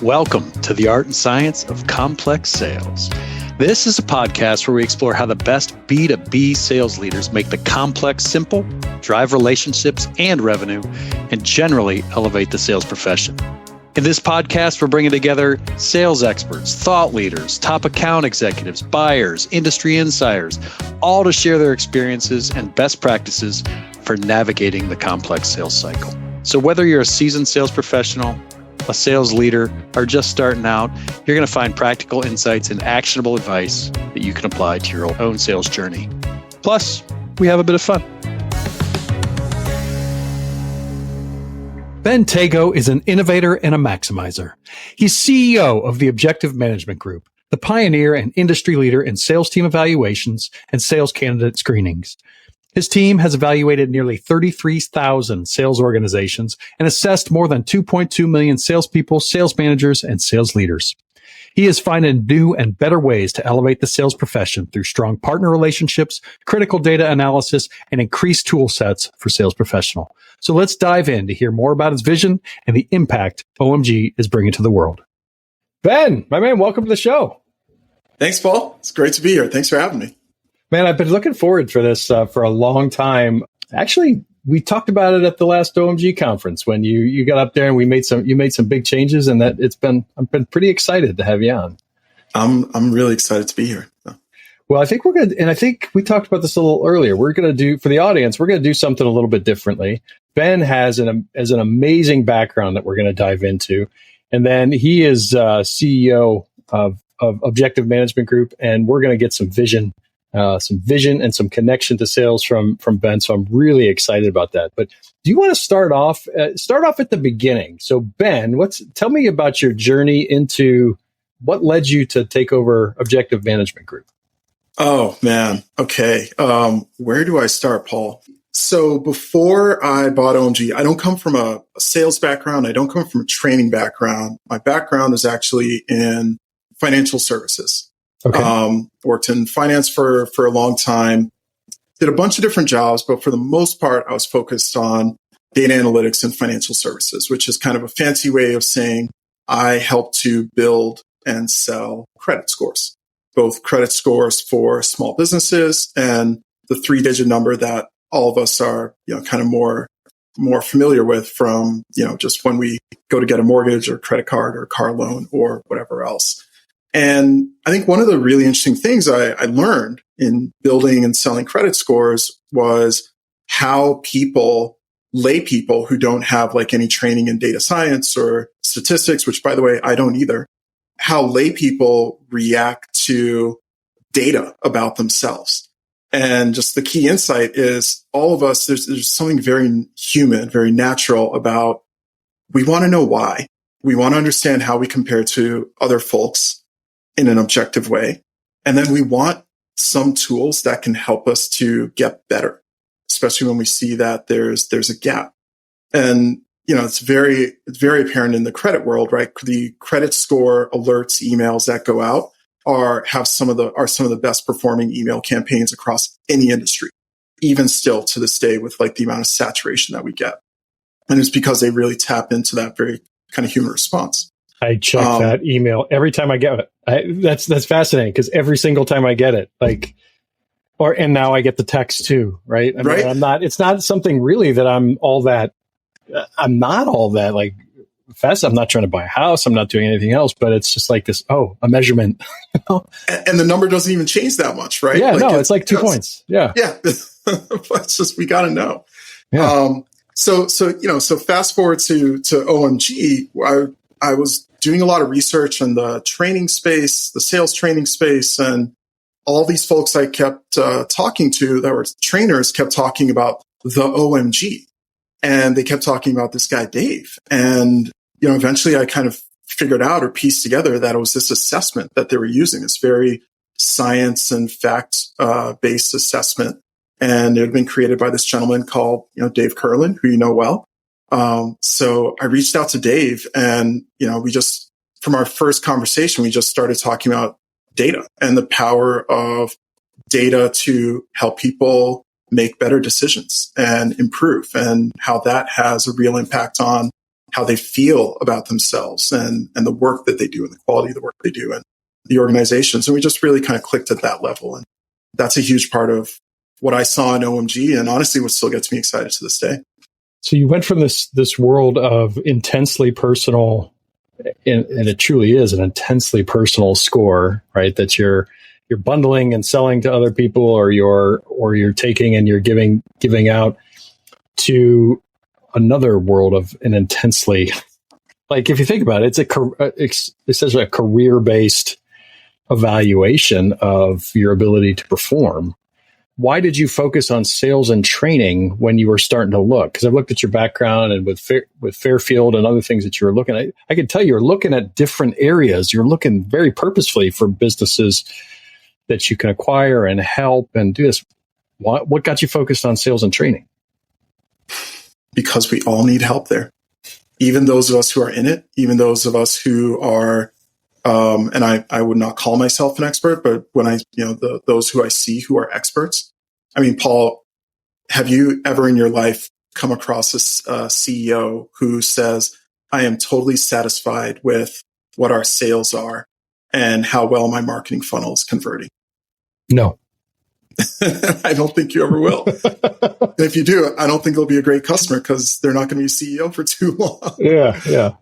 Welcome to the Art and Science of Complex Sales. This is a podcast where we explore how the best B2B sales leaders make the complex simple, drive relationships and revenue, and generally elevate the sales profession. In this podcast, we're bringing together sales experts, thought leaders, top account executives, buyers, industry insiders, all to share their experiences and best practices for navigating the complex sales cycle. So whether you're a seasoned sales professional, a sales leader, or just starting out, you're going to find practical insights and actionable advice that you can apply to your own sales journey. Plus, we have a bit of fun. Ben Tagoe is an innovator and a maximizer. He's CEO of the Objective Management Group, the pioneer and industry leader in sales team evaluations and sales candidate screenings. His team has evaluated nearly 33,000 sales organizations and assessed more than 2.2 million salespeople, sales managers, and sales leaders. He is finding new and better ways to elevate the sales profession through strong partner relationships, critical data analysis, and increased tool sets for sales professional. So let's dive in to hear more about his vision and the impact OMG is bringing to the world. Ben, my man, welcome to the show. Thanks, Paul. It's great to be here. Thanks for having me. Man, I've been looking forward for this for a long time. Actually, we talked about it at the last OMG conference when you got up there and you made some big changes, and I've been pretty excited to have you on. I'm really excited to be here. Well, I think we're good, and I think we talked about this a little earlier. We're going to do for the audience. We're going to do something a little bit differently. Ben has an amazing background that we're going to dive into, and then he is CEO of Objective Management Group, and we're going to get some vision and some connection to sales from Ben. So I'm really excited about that. But do you want to start off at the beginning? So Ben, tell me about your journey into what led you to take over Objective Management Group. Oh man. Okay. Where do I start, Paul? So before I bought OMG, I don't come from a sales background. I don't come from a training background. My background is actually in financial services. Okay. Worked in finance for a long time, did a bunch of different jobs, but for the most part, I was focused on data analytics and financial services, which is kind of a fancy way of saying I help to build and sell credit scores, both credit scores for small businesses and the 3-digit number that all of us are, kind of more familiar with from, just when we go to get a mortgage or credit card or car loan or whatever else. And I think one of the really interesting things I learned in building and selling credit scores was how lay people who don't have like any training in data science or statistics, which by the way, I don't either, how lay people react to data about themselves. And just the key insight is all of us, there's something very human, very natural about we want to know why. We want to understand how we compare to other folks in an objective way. And then we want some tools that can help us to get better, especially when we see that there's a gap. And, it's very apparent in the credit world, right? The credit score alerts, emails that go out are some of the best performing email campaigns across any industry, even still to this day with like the amount of saturation that we get. And it's because they really tap into that very kind of human response. I check that email every time I get it. That's fascinating because every single time I get it, and now I get the text too, right? Right. It's not something really that I'm not all that like fast. I'm not trying to buy a house. I'm not doing anything else, but it's just like this, a measurement. And the number doesn't even change that much, right? Yeah, it's like 2 points. Yeah. Yeah. But it's just, we got to know. Yeah. So fast forward to OMG, I was doing a lot of research in the training space, the sales training space, and all these folks I kept talking to that were trainers kept talking about the OMG. And they kept talking about this guy, Dave. And, eventually I kind of figured out or pieced together that it was this assessment that they were using, this very science and fact-based assessment. And it had been created by this gentleman called, Dave Curlin, who you know well. So I reached out to Dave and, from our first conversation, we just started talking about data and the power of data to help people make better decisions and improve, and how that has a real impact on how they feel about themselves and the work that they do and the quality of the work they do and the organizations. And we just really kind of clicked at that level. And that's a huge part of what I saw in OMG, and honestly, what still gets me excited to this day. So you went from this world of intensely personal, and it truly is an intensely personal score, right? That you're bundling and selling to other people, or you're taking and you're giving out, to another world of an intensely, like if you think about it, it's essentially a career-based evaluation of your ability to perform. Why did you focus on sales and training when you were starting to look? Because I've looked at your background and with Fairfield and other things that you were looking at. I can tell you're looking at different areas. You're looking very purposefully for businesses that you can acquire and help and do this. What got you focused on sales and training? Because we all need help there. Even those of us who are in it, even those of us who are, and I would not call myself an expert, but when those who I see who are experts. I mean, Paul, have you ever in your life come across a CEO who says, I am totally satisfied with what our sales are and how well my marketing funnel is converting? No. I don't think you ever will. If you do, I don't think they'll be a great customer because they're not going to be a CEO for too long. Yeah.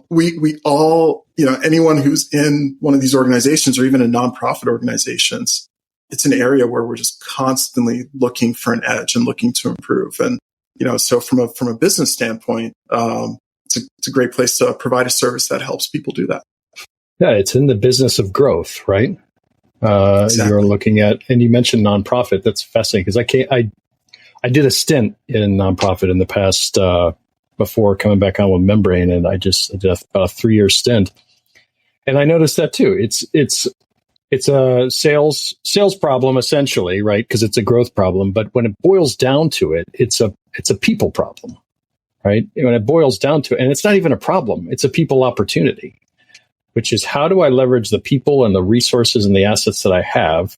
We all, anyone who's in one of these organizations or even in nonprofit organizations, it's an area where we're just constantly looking for an edge and looking to improve. And, so from a business standpoint, it's a great place to provide a service that helps people do that. Yeah, it's in the business of growth, right? Exactly. You're looking at, and you mentioned nonprofit. That's fascinating because I did a stint in nonprofit in the past before coming back on with Membrane, and I did about a 3-year stint, and I noticed that too. It's a sales problem essentially, right? Because it's a growth problem, but when it boils down to it, it's a people problem, right? When it boils down to it, and it's not even a problem; it's a people opportunity. Which is, how do I leverage the people and the resources and the assets that I have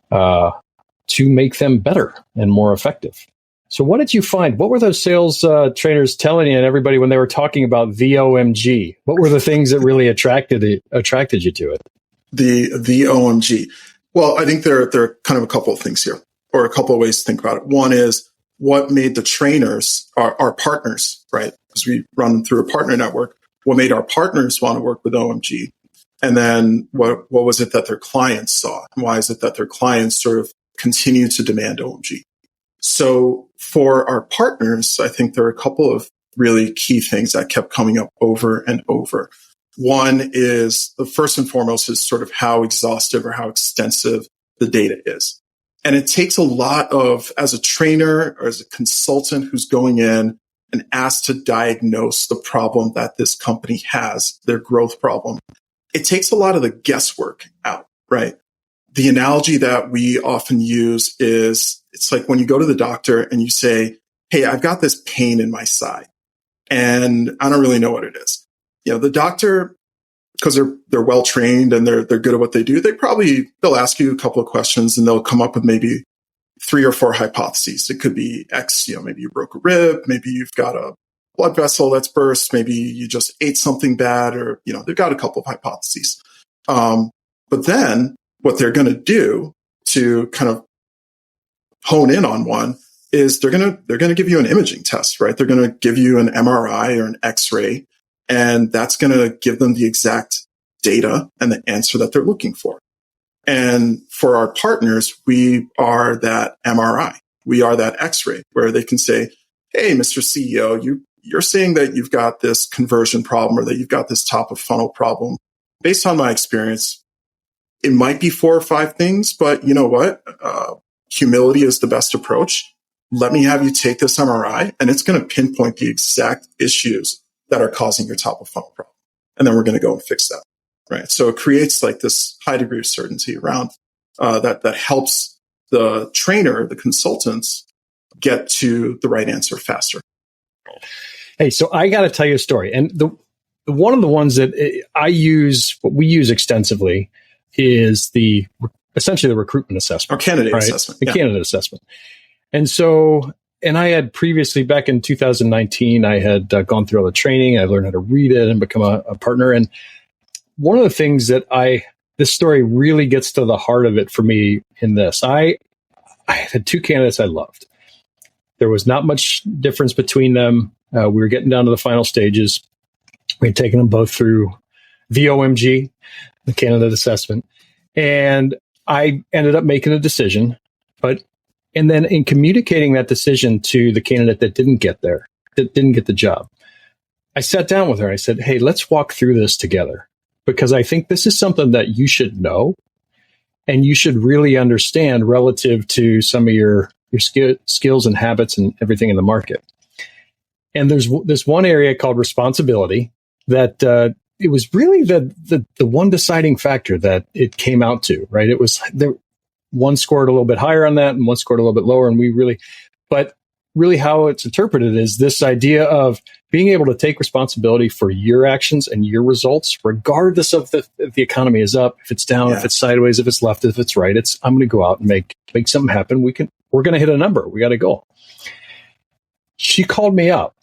to make them better and more effective? So what did you find? What were those sales trainers telling you and everybody when they were talking about VOMG? What were the things that really attracted you to it? The VOMG. Well, I think there are kind of a couple of things here, or a couple of ways to think about it. One is what made the trainers, our partners, right? Because we run them through a partner network. What made our partners want to work with OMG? And then what was it that their clients saw? And why is it that their clients sort of continue to demand OMG? So for our partners, I think there are a couple of really key things that kept coming up over and over. One is, the first and foremost, is sort of how exhaustive or how extensive the data is. And it takes a lot of, as a trainer or as a consultant who's going in and asked to diagnose the problem that this company has, their growth problem, it takes a lot of the guesswork out, right? The analogy that we often use is, it's like when you go to the doctor and you say, hey, I've got this pain in my side and I don't really know what it is. The doctor, because they're well trained and they're good at what they do, they'll ask you a couple of questions and they'll come up with maybe 3 or 4 hypotheses. It could be X, maybe you broke a rib, maybe you've got a blood vessel that's burst, maybe you just ate something bad, or, they've got a couple of hypotheses. But then what they're going to do to kind of hone in on one is they're going to give you an imaging test, right? They're going to give you an MRI or an X-ray, and that's going to give them the exact data and the answer that they're looking for. And for our partners, we are that MRI. We are that X-ray where they can say, hey, Mr. CEO, you're saying that you've got this conversion problem or that you've got this top of funnel problem. Based on my experience, it might be 4 or 5 things, but you know what? Humility is the best approach. Let me have you take this MRI and it's going to pinpoint the exact issues that are causing your top of funnel problem. And then we're going to go and fix that. Right. So it creates like this high degree of certainty around that helps the trainer, the consultants, get to the right answer faster. Hey, so I got to tell you a story. And one of the ones that what we use extensively is essentially the recruitment assessment. Or candidate assessment. The candidate assessment. And so and I had previously, back in 2019, I had gone through all the training. I learned how to read it and become a partner. And one of the things that this story really gets to the heart of it for me in this. I had two candidates I loved. There was not much difference between them. We were getting down to the final stages. We had taken them both through VOMG, the candidate assessment. And I ended up making a decision. And then in communicating that decision to the candidate that didn't get the job, I sat down with her. I said, hey, let's walk through this together, because I think this is something that you should know and you should really understand relative to some of your skills and habits and everything in the market. And there's this one area called responsibility that it was really the one deciding factor that it came out to, right? It was one scored a little bit higher on that and one scored a little bit lower. And but really how it's interpreted is this idea of being able to take responsibility for your actions and your results, regardless of if the economy is up, if it's down, if it's sideways, if it's left, if it's right. I'm going to go out and make something happen. We're going to hit a number. We got to go. She called me up,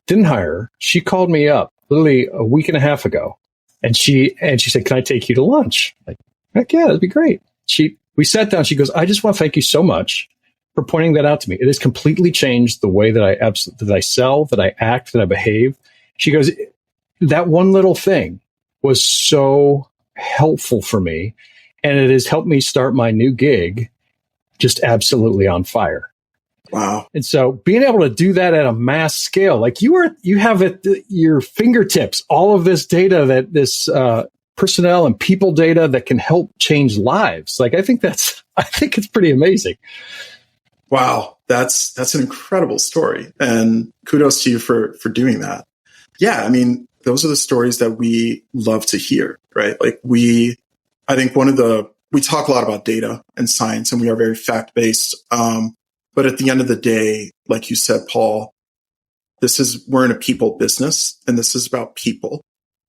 didn't hire her. She called me up literally a week and a half ago. And she said, can I take you to lunch? Like, heck yeah, that'd be great. We sat down. She goes, I just want to thank you so much for pointing that out to me. It has completely changed the way that I sell, that I act, that I behave. She goes, that one little thing was so helpful for me. And it has helped me start my new gig just absolutely on fire. Wow. And so being able to do that at a mass scale, like you have at your fingertips, all of this data, that this personnel and people data that can help change lives. Like, I think it's pretty amazing. Wow. That's an incredible story. And kudos to you for doing that. Yeah. I mean, those are the stories that we love to hear, right? Like I think we talk a lot about data and science, and we are very fact-based. But at the end of the day, like you said, Paul, we're in a people business, and this is about people.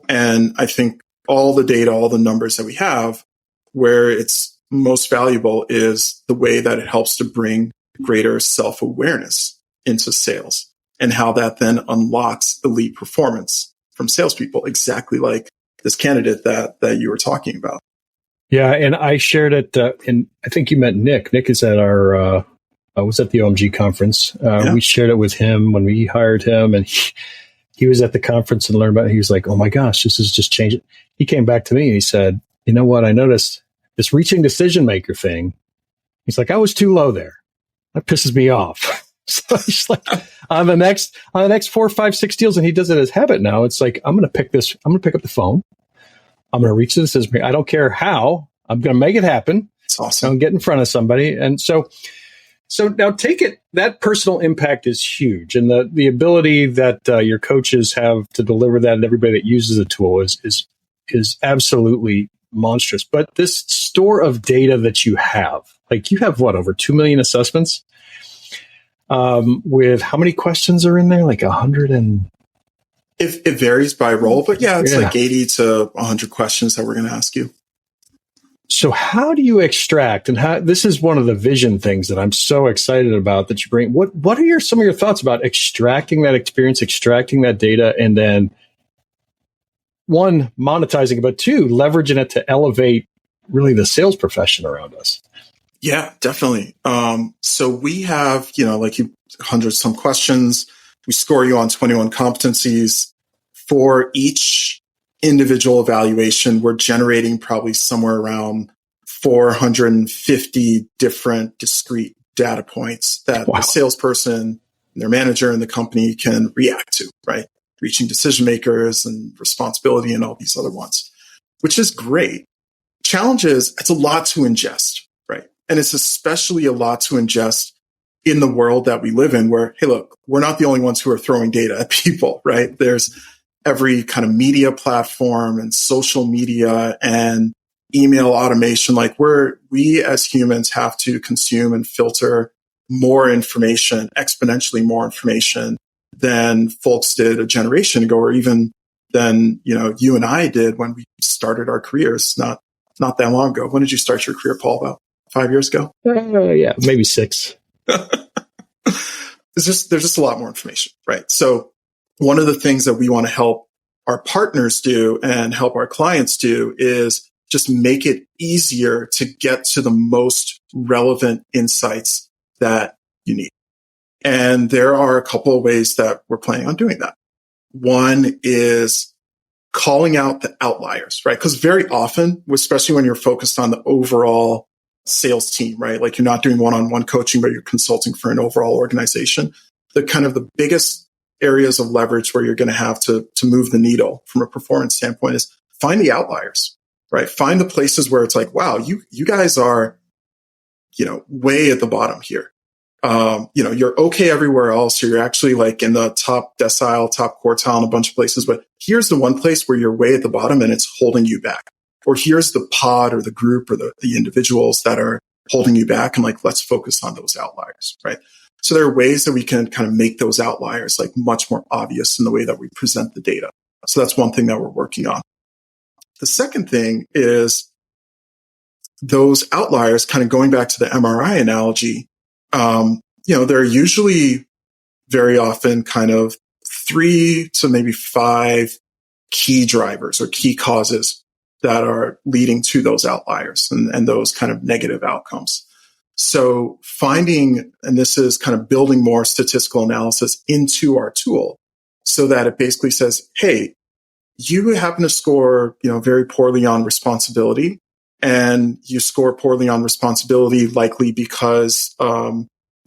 And I think all the data, all the numbers that we have, where it's most valuable is the way that it helps to bring greater self-awareness into sales, and how that then unlocks elite performance from salespeople, exactly like this candidate that you were talking about. Yeah, and I shared it, and I think you met Nick. Nick is at was at the OMG conference. We shared it with him when we hired him, and he was at the conference and learned about it. He was like, oh my gosh, this is just changing. He came back to me and he said, you know what? I noticed this reaching decision maker thing. He's like, I was too low there. That pisses me off. So he's like, on the next 4, 5, 6 deals, and he does it as habit now. It's like, I'm going to pick up the phone. I'm going to reach the decision maker. I don't care how. I'm going to make it happen. It's awesome. I'm get in front of somebody. And so now take it, that personal impact is huge. And the ability that your coaches have to deliver that, and everybody that uses the tool is absolutely monstrous. But this store of data that you have over 2 million assessments, with how many questions are in there? Like 100 and... It varies by role, but it's like 80 to 100 questions that we're going to ask you. So how do you extract, and this is one of the vision things that I'm so excited about that you bring. What are some of your thoughts about extracting that experience, extracting that data, and then one, monetizing it, but two, leveraging it to elevate really the sales profession around us? Yeah, definitely. So we have, like 100 some questions. We score you on 21 competencies. For each individual evaluation, we're generating probably somewhere around 450 different discrete data points that the salesperson, their manager, and the company can react to, right? Reaching decision makers and responsibility and all these other ones, which is great. Challenge is it's a lot to ingest, right? And it's especially a lot to ingest in the world that we live in, where, hey, look, we're not the only ones who are throwing data at people, right? There's every kind of media platform and social media and email automation. Like we as humans have to consume and filter more information, exponentially more information than folks did a generation ago, or even than, you and I did when we started our careers not that long ago. When did you start your career, Paul? About 5 years ago? Yeah, maybe 6. there's just a lot more information, right? So one of the things that we want to help our partners do and help our clients do is just make it easier to get to the most relevant insights that you need. And there are a couple of ways that we're planning on doing that. One is calling out the outliers, right? Because very often, especially when you're focused on the overall sales team, right? Like you're not doing one-on-one coaching, but you're consulting for an overall organization. The biggest areas of leverage where you're going to have to move the needle from a performance standpoint is find the outliers, right? Find the places where it's like, wow, you guys are, way at the bottom here. You're okay everywhere else. Or you're actually like in the top decile, top quartile in a bunch of places. But here's the one place where you're way at the bottom and it's holding you back. Or here's the pod or the group or the individuals that are holding you back. And like, let's focus on those outliers, right? So there are ways that we can kind of make those outliers like much more obvious in the way that we present the data. So that's one thing that we're working on. The second thing is those outliers, kind of going back to the MRI analogy. There are usually very often kind of 3 to maybe 5 key drivers or key causes that are leading to those outliers and those kind of negative outcomes. So finding, and this is kind of building more statistical analysis into our tool so that it basically says, hey, you happen to score, very poorly on responsibility, and you score poorly on responsibility likely because,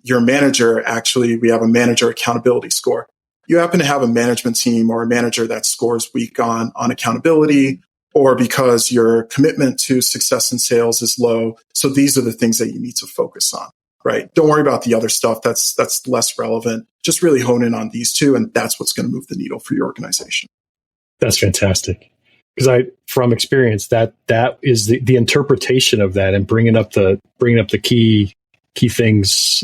your manager, actually, we have a manager accountability score. You happen to have a management team or a manager that scores weak on accountability, or because your commitment to success in sales is low. So these are the things that you need to focus on, right? Don't worry about the other stuff. That's less relevant. Just really hone in on these two. And that's what's going to move the needle for your organization. That's fantastic. Because from experience, that is the interpretation of that and bringing up the key things,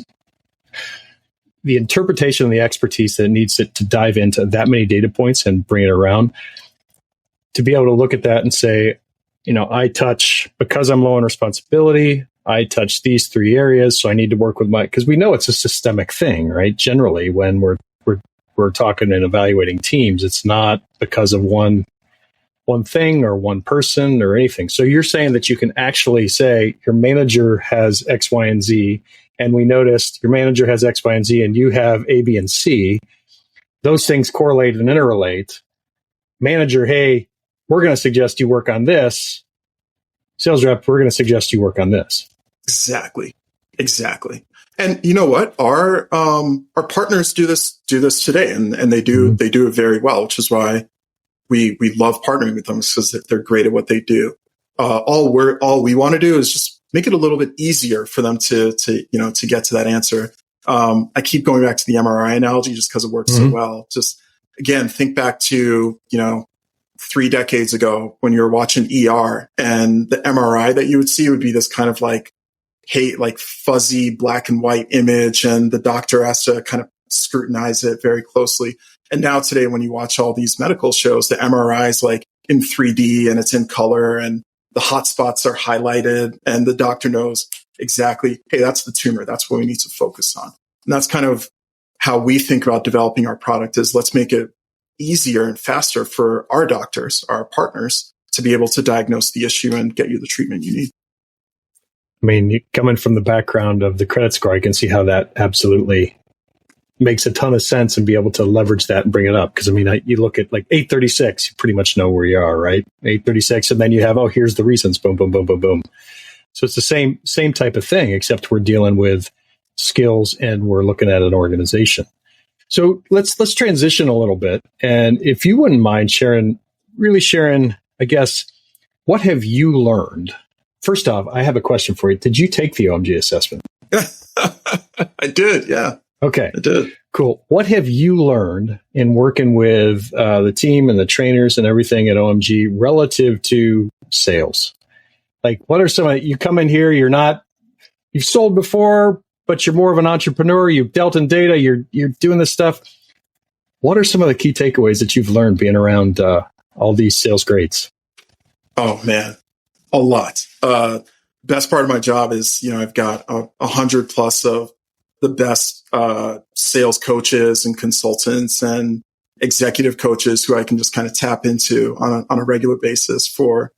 the interpretation and the expertise that needs to dive into that many data points and bring it around to be able to look at that and say, I touch, because I'm low on responsibility, I touch these 3 areas. So I need to work with because we know it's a systemic thing, right? Generally, when we're talking and evaluating teams, it's not because of one thing or one person or anything. So you're saying that you can actually say your manager has X, Y, and Z, and we noticed your manager has X, Y, and Z, and you have A, B, and C. Those things correlate and interrelate. Manager, hey, we're going to suggest you work on this. Sales rep, we're going to suggest you work on this. Exactly. And you know what? Our partners do this today, and they do it very well, which is why we love partnering with them, because they're great at what they do. All we want to do is just make it a little bit easier for them to get to that answer. I keep going back to the MRI analogy just because it works so well. Just again, think back to 3 decades ago when you were watching ER, and the MRI that you would see would be this kind of like fuzzy black and white image, and the doctor has to kind of scrutinize it very closely. And now today, when you watch all these medical shows, the MRI is like in 3D and it's in color, and the hot spots are highlighted, and the doctor knows exactly, hey, that's the tumor. That's what we need to focus on. And that's kind of how we think about developing our product, is let's make it easier and faster for our doctors, our partners, to be able to diagnose the issue and get you the treatment you need. I mean, coming from the background of the credit score, I can see how that absolutely makes a ton of sense and be able to leverage that and bring it up. Because, I mean, you look at like 836, you pretty much know where you are, right? 836, and then you have, here's the reasons, boom, boom, boom, boom, boom. So it's the same type of thing, except we're dealing with skills and we're looking at an organization. So let's transition a little bit. And if you wouldn't mind sharing, I guess, what have you learned? First off, I have a question for you. Did you take the OMG assessment? I did, yeah. Okay. I did. Cool. What have you learned in working with the team and the trainers and everything at OMG relative to sales? Like, what are some of, you come in here, you've sold before, but you're more of an entrepreneur. You've dealt in data. You're doing this stuff. What are some of the key takeaways that you've learned being around all these sales greats? Oh man, a lot. Best part of my job is, I've got 100 plus of the best sales coaches and consultants and executive coaches who I can just kind of tap into on a regular basis for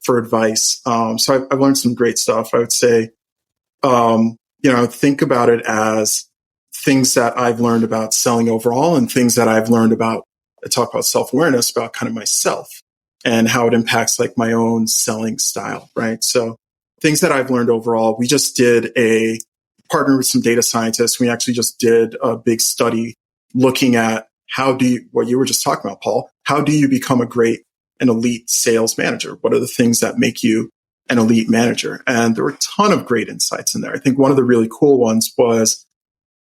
advice. So I've learned some great stuff. I would say, think about it as things that I've learned about selling overall and things that I've learned about, I talk about self-awareness, about kind of myself and how it impacts like my own selling style, right? So things that I've learned overall, we just did partner with some data scientists. We actually just did a big study looking at what you were just talking about, Paul, how do you become an elite sales manager? What are the things that make you an elite manager? And there were a ton of great insights in there. I think one of the really cool ones was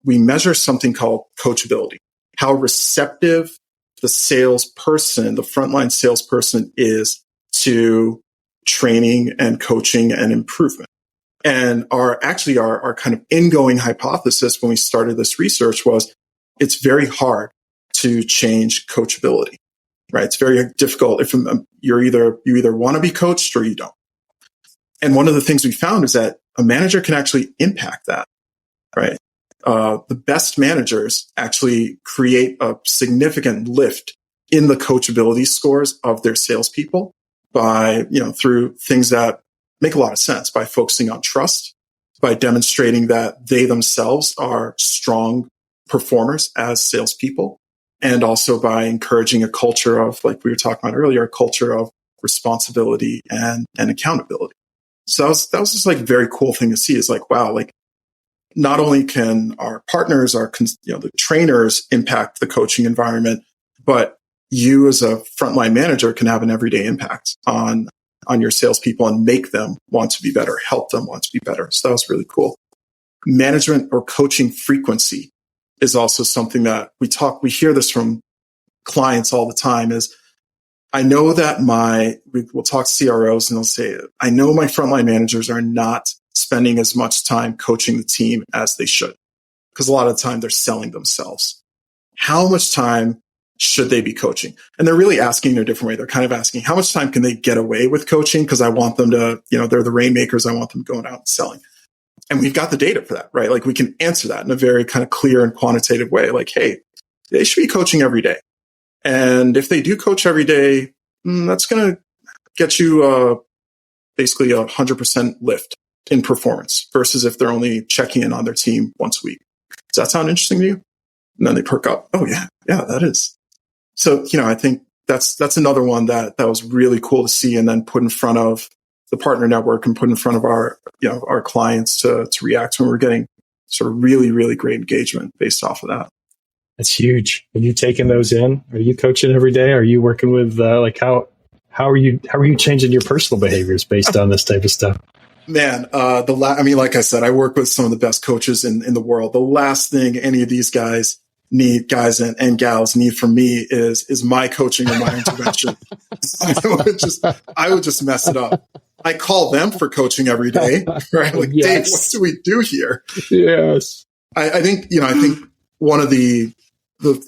we measure something called coachability, how receptive the salesperson, the frontline salesperson is to training and coaching and improvement. And our kind of ingoing hypothesis when we started this research was it's very hard to change coachability, right? It's very difficult if you either want to be coached or you don't. And one of the things we found is that a manager can actually impact that, right? The best managers actually create a significant lift in the coachability scores of their salespeople by, through things that make a lot of sense, by focusing on trust, by demonstrating that they themselves are strong performers as salespeople, and also by encouraging a culture of, like we were talking about earlier, a culture of responsibility and accountability. So that was just like a very cool thing to see. Is like, wow, like not only can our partners, the trainers impact the coaching environment, but you as a frontline manager can have an everyday impact on your salespeople and make them want to be better, help them want to be better. So that was really cool. Management or coaching frequency is also something that we hear this from clients all the time is, I know that we'll talk CROs and they'll say, I know my frontline managers are not spending as much time coaching the team as they should, because a lot of the time they're selling themselves. How much time should they be coaching? And they're really asking in a different way. They're kind of asking, how much time can they get away with coaching? Because I want them to, they're the rainmakers. I want them going out and selling. And we've got the data for that, right? Like we can answer that in a very kind of clear and quantitative way. Like, hey, they should be coaching every day. And if they do coach every day, that's going to get you basically 100% lift in performance versus if they're only checking in on their team once a week. Does that sound interesting to you? And then they perk up. Oh yeah, that is. So, I think that's another one that was really cool to see and then put in front of the partner network and put in front of our clients to react when we're getting sort of really, really great engagement based off of that. That's huge. Are you taking those in? Are you coaching every day? Are you working with how are you changing your personal behaviors based on this type of stuff? Man, like I said, I work with some of the best coaches in the world. The last thing any of these guys and gals need from me is my coaching or my intervention. I would just mess it up. I call them for coaching every day, right? Like, yes. Dave, what do we do here? Yes. I think one of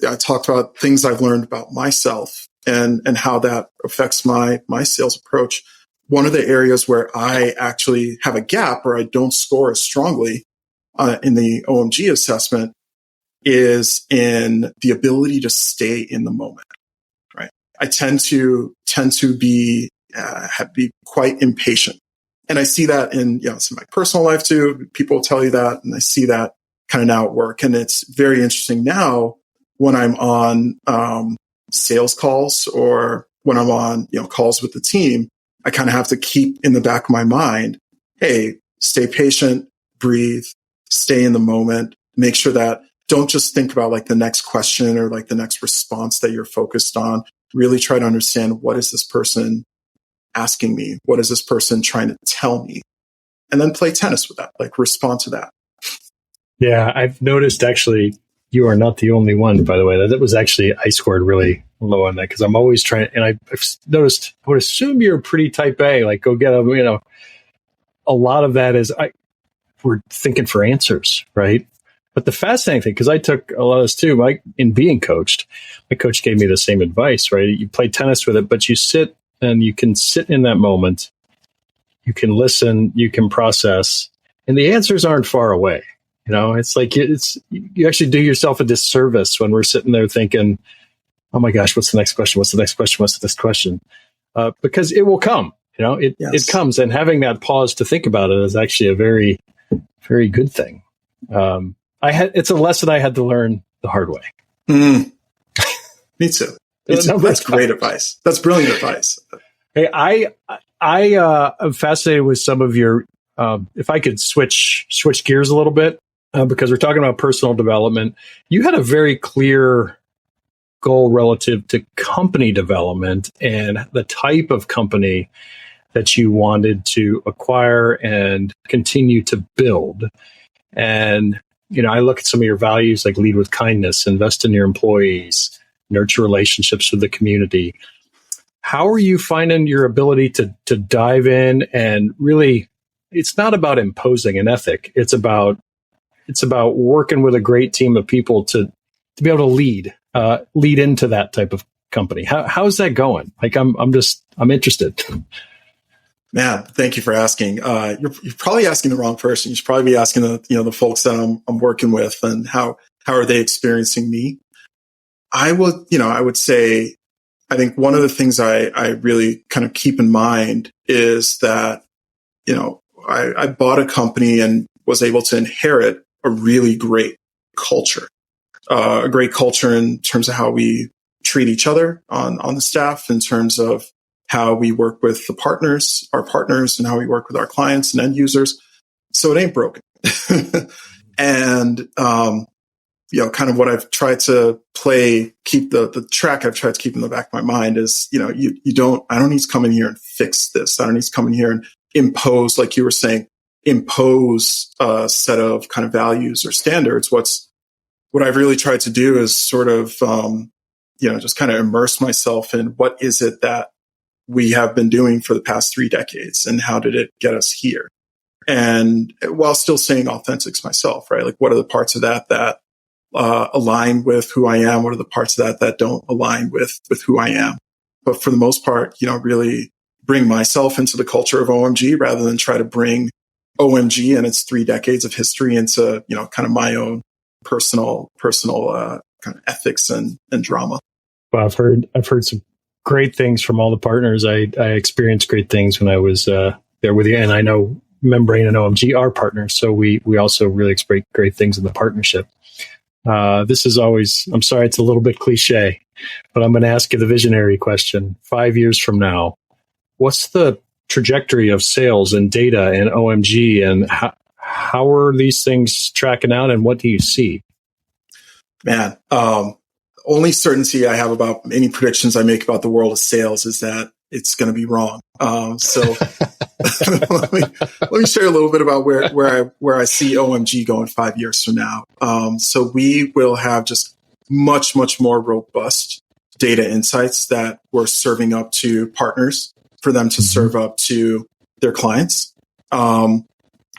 I talked about things I've learned about myself and how that affects my sales approach. One of the areas where I actually have a gap or I don't score as strongly in the OMG assessment is in the ability to stay in the moment, right? I tend to be quite impatient. And I see that in my personal life too. People will tell you that, and I see that kind of now at work. And it's very interesting now when I'm on sales calls or when I'm on calls with the team. I kind of have to keep in the back of my mind, hey, stay patient, breathe, stay in the moment, make sure that don't just think about like the next question or like the next response that you're focused on. Really try to understand, what is this person asking me? What is this person trying to tell me? And then play tennis with that, like respond to that. Yeah, I've noticed actually, you are not the only one, by the way. That was actually, I scored really low on that because I'm always trying, and I've noticed, I would assume you're pretty type A, like go get a lot of that is we're thinking for answers, right? But the fascinating thing, because I took a lot of this too, in being coached, my coach gave me the same advice, right? You play tennis with it, but you sit and you can sit in that moment. You can listen, you can process, and the answers aren't far away. It's like you actually do yourself a disservice when we're sitting there thinking, oh my gosh, what's the next question? What's the next question? What's the next question? Because it will come, it comes, and having that pause to think about it is actually a very, very good thing. It's a lesson I had to learn the hard way. Me too. That's great advice. That's brilliant advice. Hey, I am fascinated with some of your, if I could switch gears a little bit, because we're talking about personal development. You had a very clear goal relative to company development and the type of company that you wanted to acquire and continue to build. And, I look at some of your values, like lead with kindness, invest in your employees, nurture relationships with the community. How are you finding your ability to dive in and really, it's not about imposing an ethic. It's about working with a great team of people to be able to lead into that type of company. How's that going? Like, I'm interested. Man, thank you for asking. You're probably asking the wrong person. You should probably be asking the folks that I'm working with, and how are they experiencing me? I would say, I think one of the things I really kind of keep in mind is that, I bought a company and was able to inherit a really great culture, a great culture in terms of how we treat each other on the staff, in terms of how we work with our partners, and how we work with our clients and end users. So it ain't broken. And, kind of what I've tried to keep the track I've tried to keep in the back of my mind is, I don't need to come in here and fix this. I don't need to come in here and impose, like you were saying, a set of kind of values or standards. What I've really tried to do is sort of, just kind of immerse myself in what is it that we have been doing for the past 3 decades, and how did it get us here? And while still staying authentic to myself, right? Like, what are the parts of that align with who I am? What are the parts of that don't align with who I am? But for the most part, really bring myself into the culture of OMG, rather than try to bring OMG and its 3 decades of history into, kind of my own personal kind of ethics and drama. Well, I've heard some great things from all the partners. I experienced great things when I was there with you, and I know Membrane and OMG are partners, so we also really expect great things in the partnership. This is always, I'm sorry, it's a little bit cliche, but I'm going to ask you the visionary question. 5 years from now, what's the trajectory of sales and data and OMG, and how are these things tracking out, and what do you see? Man, only certainty I have about any predictions I make about the world of sales is that it's going to be wrong. So let me share a little bit about where I see OMG going 5 years from now. So we will have just much, much more robust data insights that we're serving up to partners for them to serve up to their clients.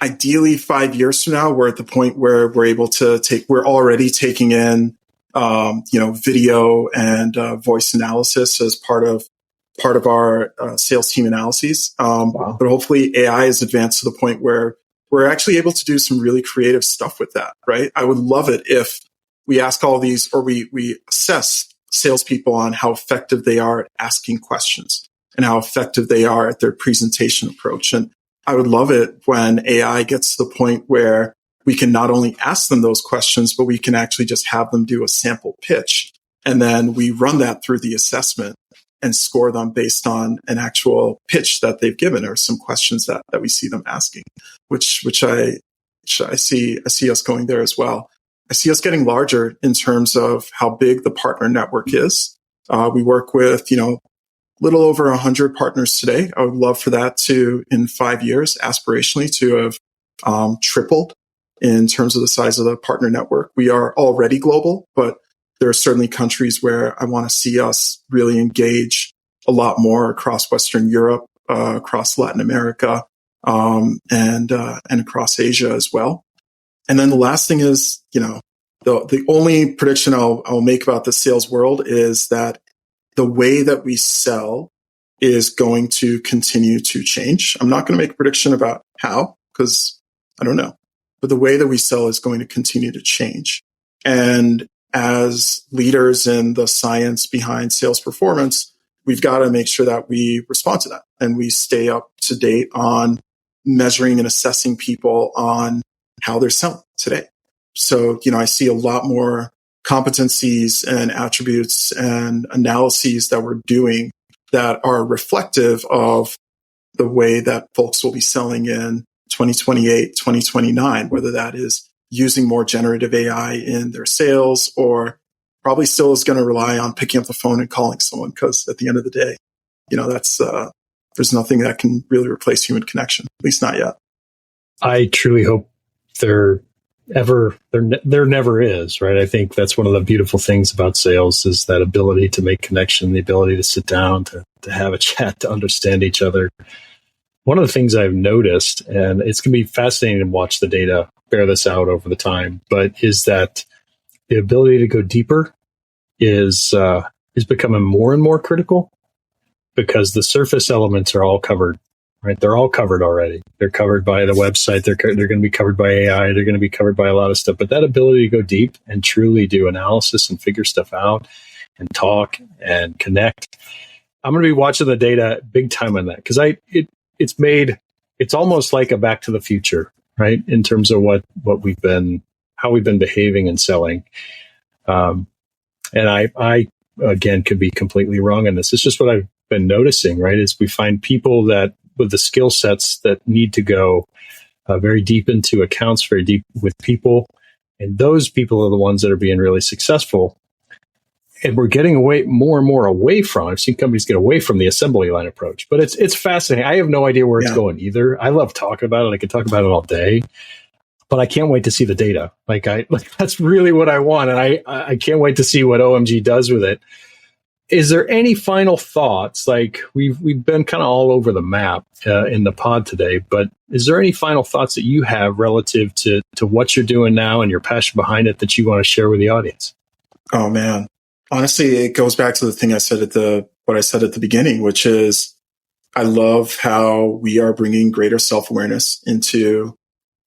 Ideally, 5 years from now, we're at the point where we're already taking in, video and voice analysis as part of our sales team analyses. Wow. But hopefully AI is advanced to the point where we're actually able to do some really creative stuff with that, right? I would love it if we ask all these, or we assess salespeople on how effective they are at asking questions and how effective they are at their presentation approach. And I would love it when AI gets to the point where we can not only ask them those questions, but we can actually just have them do a sample pitch. And then we run that through the assessment and score them based on an actual pitch that they've given, or some questions that we see them asking, which I see us going there as well. I see us getting larger in terms of how big the partner network is. We work with, little over 100 partners today. I would love for that to, in 5 years, aspirationally to have tripled in terms of the size of the partner network. We are already global, but there are certainly countries where I want to see us really engage a lot more across Western Europe, across Latin America, and across Asia as well. And then the last thing is, the only prediction I'll make about the sales world is that the way that we sell is going to continue to change. I'm not going to make a prediction about how, because I don't know. but the way that we sell is going to continue to change. And as leaders in the science behind sales performance, we've got to make sure that we respond to that and we stay up to date on measuring and assessing people on how they're selling today. So, I see a lot more competencies and attributes and analyses that we're doing that are reflective of the way that folks will be selling in 2028, 2029, whether that is using more generative AI in their sales or probably still is going to rely on picking up the phone and calling someone, because at the end of the day, that's there's nothing that can really replace human connection, at least not yet. I truly hope there never is, right? I think that's one of the beautiful things about sales is that ability to make connection, the ability to sit down, to have a chat, to understand each other. One of the things I've noticed, and it's going to be fascinating to watch the data bear this out over the time, but is that the ability to go deeper is becoming more and more critical, because the surface elements are all covered, right? They're all covered already. They're covered by the website. They're going to be covered by AI. They're going to be covered by a lot of stuff. But that ability to go deep and truly do analysis and figure stuff out and talk and connect, I'm going to be watching the data big time on that, because it's almost like a Back to the Future, right? In terms of how we've been behaving and selling. And I again could be completely wrong on this. It's just what I've been noticing, right? Is we find people that with the skill sets that need to go very deep into accounts, very deep with people. And those people are the ones that are being really successful. And we're getting more and more away from, I've seen companies get away from the assembly line approach, but it's fascinating. I have no idea where it's going either. I love talking about it. I could talk about it all day, but I can't wait to see the data. That's really what I want. And I can't wait to see what OMG does with it. Is there any final thoughts? We've been kind of all over the map in the pod today, but is there any final thoughts that you have relative to what you're doing now and your passion behind it that you want to share with the audience? Oh man. Honestly, it goes back to the thing I said what I said at the beginning, which is I love how we are bringing greater self-awareness into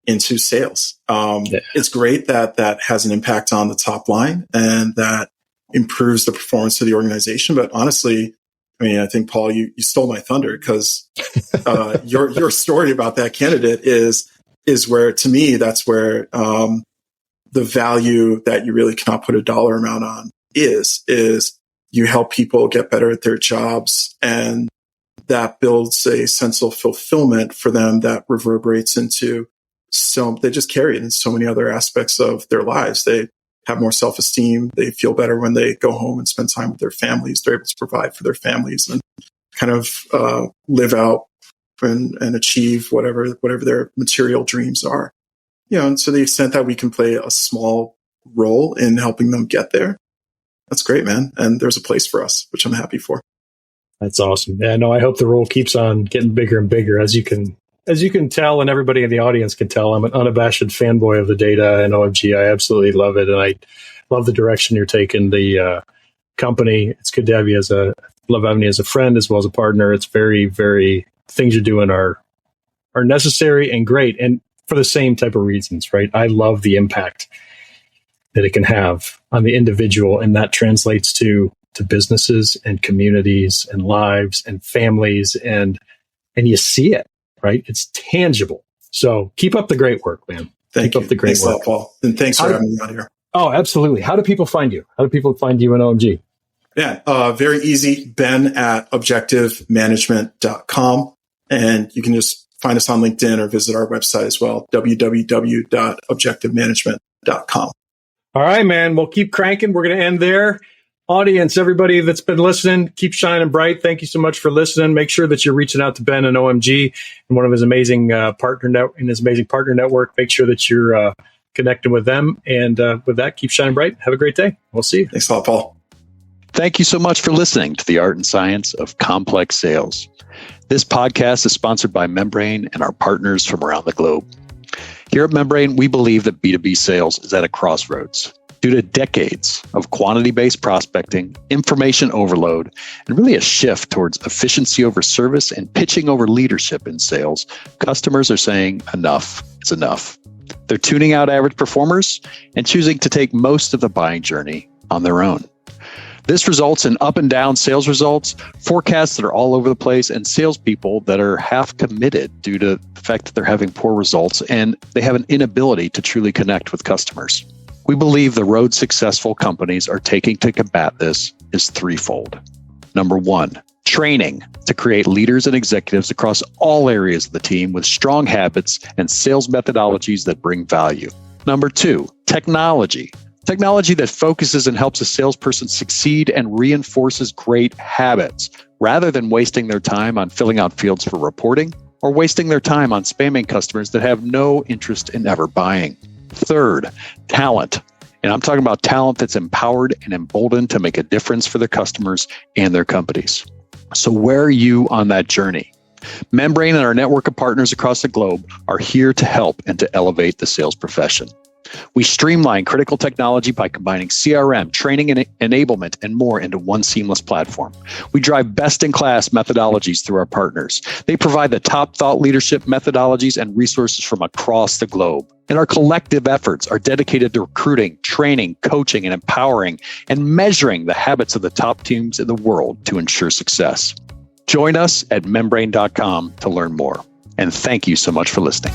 sales. It's great that has an impact on the top line and that improves the performance of the organization. But honestly, I think, Paul, you stole my thunder, because your story about that candidate is where, to me, that's where the value that you really cannot put a dollar amount on is you help people get better at their jobs, and that builds a sense of fulfillment for them that reverberates into they just carry it in so many other aspects of their lives. They have more self-esteem. They feel better when they go home and spend time with their families. They're able to provide for their families and kind of live out and achieve whatever their material dreams are. And to the extent that we can play a small role in helping them get there, that's great, man. And there's a place for us, which I'm happy for. That's awesome. Yeah, no, I hope the role keeps on getting bigger and bigger. As you can tell, and everybody in the audience can tell, I'm an unabashed fanboy of the data and OMG. I absolutely love it. And I love the direction you're taking the company. It's good to have you love having you as a friend as well as a partner. It's very, very, things you're doing are necessary and great. And for the same type of reasons, right? I love the impact that it can have on the individual. And that translates to businesses and communities and lives and families. And you see it, right? It's tangible. So keep up the great work, man. Thanks a lot, Paul. And thanks for having me on here. Oh, absolutely. How do people find you? How do people find you in OMG? Yeah, very easy. Ben at objectivemanagement.com. And you can just find us on LinkedIn or visit our website as well, www.objectivemanagement.com. All right, man. We'll keep cranking. We're going to end there. Audience, everybody that's been listening, keep shining bright. Thank you so much for listening. Make sure that you're reaching out to Ben and OMG and one of his amazing partner network. Make sure that you're connecting with them. And with that, keep shining bright. Have a great day. We'll see you. Thanks a lot, Paul. Thank you so much for listening to the Art and Science of Complex Sales. This podcast is sponsored by Membrane and our partners from around the globe. Here at Membrane, we believe that B2B sales is at a crossroads. Due to decades of quantity-based prospecting, information overload, and really a shift towards efficiency over service and pitching over leadership in sales, customers are saying enough is enough. They're tuning out average performers and choosing to take most of the buying journey on their own. This results in up and down sales results, forecasts that are all over the place, and salespeople that are half committed due to the fact that they're having poor results and they have an inability to truly connect with customers. We believe the road successful companies are taking to combat this is threefold. Number one, training to create leaders and executives across all areas of the team with strong habits and sales methodologies that bring value. Number two, technology. Technology that focuses and helps a salesperson succeed and reinforces great habits, rather than wasting their time on filling out fields for reporting or wasting their time on spamming customers that have no interest in ever buying. Third, talent. And I'm talking about talent that's empowered and emboldened to make a difference for their customers and their companies. So where are you on that journey? Membrane and our network of partners across the globe are here to help and to elevate the sales profession. We streamline critical technology by combining CRM, training and enablement, and more into one seamless platform. We drive best-in-class methodologies through our partners. They provide the top thought leadership methodologies and resources from across the globe. And our collective efforts are dedicated to recruiting, training, coaching, and empowering, and measuring the habits of the top teams in the world to ensure success. Join us at membrane.com to learn more. And thank you so much for listening.